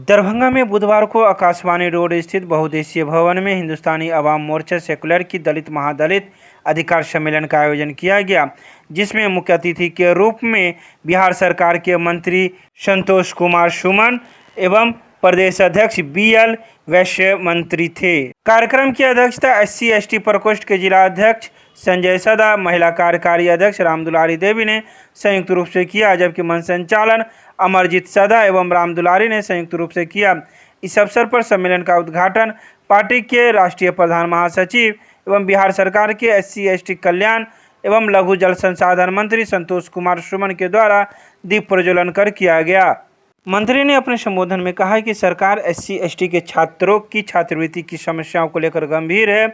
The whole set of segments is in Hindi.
दरभंगा में बुधवार को आकाशवाणी रोड स्थित बहुउद्देशीय भवन में हिंदुस्तानी अवाम मोर्चा सेकुलर की दलित महादलित अधिकार सम्मेलन का आयोजन किया गया, जिसमें मुख्य अतिथि के रूप में बिहार सरकार के मंत्री संतोष कुमार सुमन एवं प्रदेश अध्यक्ष BL वैश्य मंत्री थे। कार्यक्रम की अध्यक्षता SC/ST प्रकोष्ठ के जिला अध्यक्ष संजय सदा, महिला कार्यकारी अध्यक्ष रामदुलारी देवी ने संयुक्त रूप से किया, जबकि मंच संचालन अमरजीत सदा एवं रामदुलारी ने संयुक्त रूप से किया। इस अवसर पर सम्मेलन का उद्घाटन पार्टी के राष्ट्रीय प्रधान महासचिव एवं बिहार सरकार के SC/ST कल्याण एवं लघु जल संसाधन मंत्री संतोष कुमार सुमन के द्वारा दीप प्रज्वलन कर किया गया। मंत्री ने अपने संबोधन में कहा कि सरकार SC/ST के छात्रों की छात्रवृत्ति की समस्याओं को लेकर गंभीर है।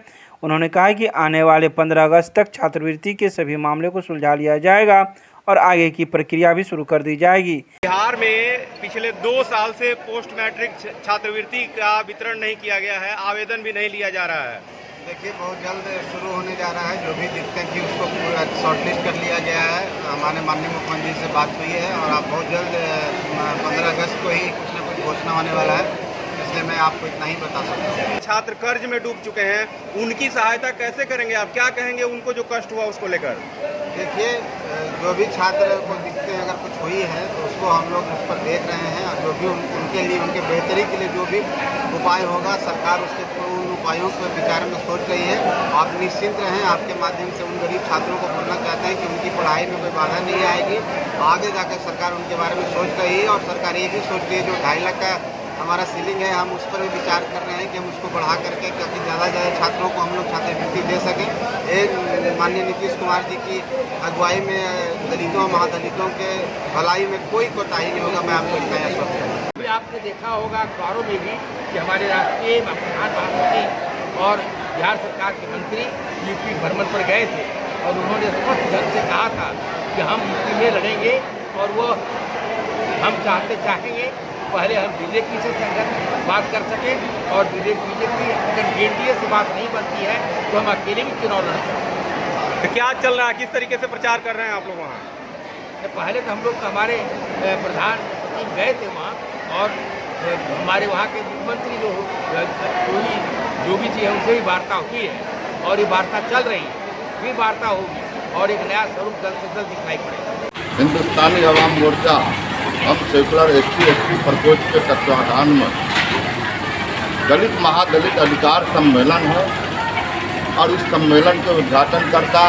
उन्होंने कहा कि आने वाले 15 अगस्त तक छात्रवृत्ति के सभी मामले को सुलझा लिया जाएगा और आगे की प्रक्रिया भी शुरू कर दी जाएगी। बिहार में पिछले 2 साल से पोस्ट मैट्रिक छात्रवृत्ति का वितरण नहीं किया गया है, आवेदन भी नहीं लिया जा रहा है। देखिए, बहुत जल्द शुरू होने जा रहा है। जो भी दिक्कत थी उसको पूरा शॉर्टलिस्ट कर लिया गया है। हमारे माननीय मुख्यमंत्री से बात हुई है और आप बहुत जल्द 15 अगस्त को ही कुछ न कुछ घोषणा होने वाला है, इसलिए मैं आपको इतना ही बता सकता हूँ। छात्र कर्ज में डूब चुके हैं, उनकी सहायता कैसे करेंगे आप? क्या कहेंगे उनको जो कष्ट हुआ उसको लेकर? देखिए, जो भी छात्र को दिक्कतें अगर कुछ हुई है तो उसको हम लोग उस पर देख रहे हैं और जो भी उनके लिए, उनके बेहतरी के लिए जो भी उपाय होगा, सरकार उसके उन उपायों के विचार में सोच रही है। आप निश्चिंत रहें। आपके माध्यम से उन गरीब छात्रों को बोलना चाहते हैं कि उनकी पढ़ाई में कोई बाधा नहीं आएगी। आगे जाकर सरकार उनके बारे में सोच रही है और सरकार ये भी सोच रही है जो 2.5 लाख का हमारा सीलिंग है, हम उस पर भी विचार कर रहे हैं कि हम उसको बढ़ा करके ताकि ज़्यादा छात्रों को हम लोग छात्रवृत्ति दे सकें। एक माननीय नीतीश कुमार जी की अगुवाई में दलितों महादलितों के भलाई में कोई कोताही नहीं होगा। मैं आपको इतना आश्वस्त करूँ। अभी आपने देखा होगा अखबारों में भी कि हमारे राष्ट्रीय प्रधान महासचिव और बिहार सरकार के मंत्री यूपी भ्रमण पर गए थे और उन्होंने स्पष्ट ढंग से कहा था कि हम यूपी में लड़ेंगे और वो हम चाहेंगे पहले हम बीजेपी से बात कर सकें और बीजेपी अगर NDA से बात नहीं बनती है तो हम अकेले भी चुनाव लड़ सकते। तो क्या चल रहा है, किस तरीके से प्रचार कर रहे हैं आप लोग वहाँ? तो पहले तो हम लोग हमारे प्रधान सचिव गए थे वहाँ और हमारे वहाँ के मुख्यमंत्री जो योगी जी हैं उनसे भी वार्ता हुई है और ये वार्ता चल रही है, भी वार्ता होगी और एक नया स्वरूप जल्द से जल्द दिखाई पड़ेगा। हिंदुस्तानी अवाम मोर्चा अब सेकुलर SC/ST प्रकोष्ठ के तत्वाधान में दलित महादलित अधिकार सम्मेलन है और इस सम्मेलन के उद्घाटन करता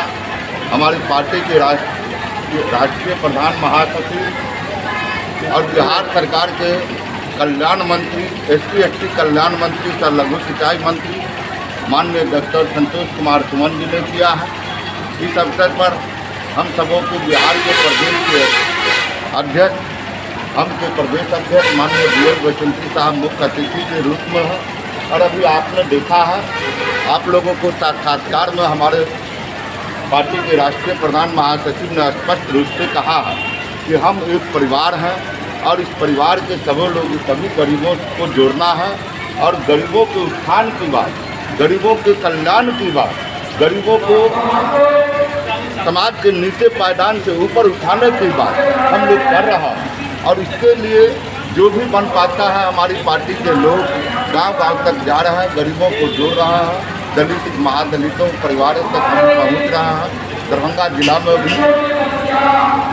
हमारी पार्टी के राष्ट्रीय प्रधान महासचिव और बिहार सरकार के कल्याण मंत्री SC/ST कल्याण मंत्री तथा लघु सिंचाई मंत्री माननीय डॉक्टर संतोष कुमार सुमन जी ने किया है। इस अवसर पर हम सबों को बिहार के प्रदेश के अध्यक्ष, हम के प्रदेश अध्यक्ष माननीय BL वैश्य साहब मुख्य अतिथि के रूप में है और अभी आपने देखा है, आप लोगों को साक्षात्कार में हमारे पार्टी के राष्ट्रीय प्रधान महासचिव ने स्पष्ट रूप से कहा है कि हम एक परिवार हैं और इस परिवार के सभी गरीबों को जोड़ना है और गरीबों के उत्थान की बात, गरीबों के कल्याण की बात, गरीबों को समाज के नीचे पायदान से ऊपर उठाने की बात हम लोग कर रहे हैं और इसके लिए जो भी बन पाता है हमारी पार्टी के लोग गांव-गांव तक जा रहे हैं, गरीबों को जोड़ रहा है, दलित महादलितों परिवारों तक हम पहुँच रहा है। दरभंगा जिला में भी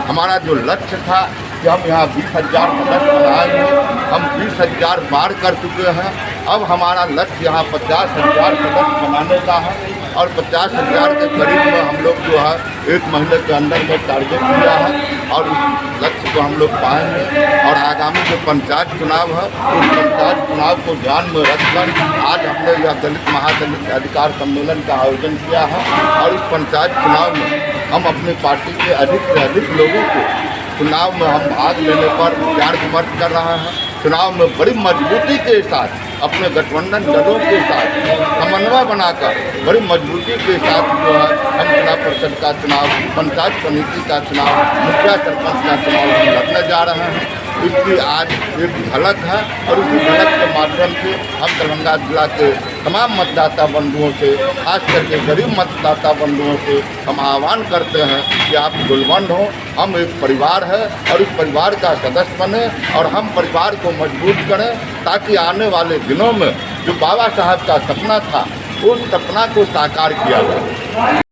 हमारा जो लक्ष्य था कि हम यहाँ 20,000 सदस्य बनाएंगे, हम 20,000 पार कर चुके हैं। अब हमारा लक्ष्य यहाँ 50,000 सदस्य बनाने का है और 50,000 के करीब में हम लोग जो है 1 महीने के अंदर में टारगेट किया है और उस लक्ष्य को हम लोग पाएंगे। और आगामी जो पंचायत चुनाव है उस पंचायत चुनाव को ध्यान में रखकर आज हमने यह दलित महादलित अधिकार सम्मेलन का आयोजन किया है और इस पंचायत चुनाव में हम अपनी पार्टी के अधिक से अधिक लोगों को चुनाव में हम भाग लेने पर विचार विमर्श कर रहे हैं। चुनाव में बड़ी मजबूती के साथ अपने गठबंधन दलों के साथ समन्वय बनाकर बड़ी मजबूती के साथ जो है हम जिला परिषद का चुनाव, पंचायत समिति का चुनाव, मुखिया सरपंच का चुनाव लड़ने जा रहे हैं। इसकी आज एक झलक है और उसी झलक के माध्यम से हम दरभंगा जिला के तमाम मतदाता बंधुओं से, खास करके गरीब मतदाता बंधुओं से हम आह्वान करते हैं कि आप गुलबंद हों। हम एक परिवार है और इस परिवार का सदस्य बने और हम परिवार को मजबूत करें ताकि आने वाले दिनों में जो बाबा साहब का सपना था उस सपना को साकार किया जाए।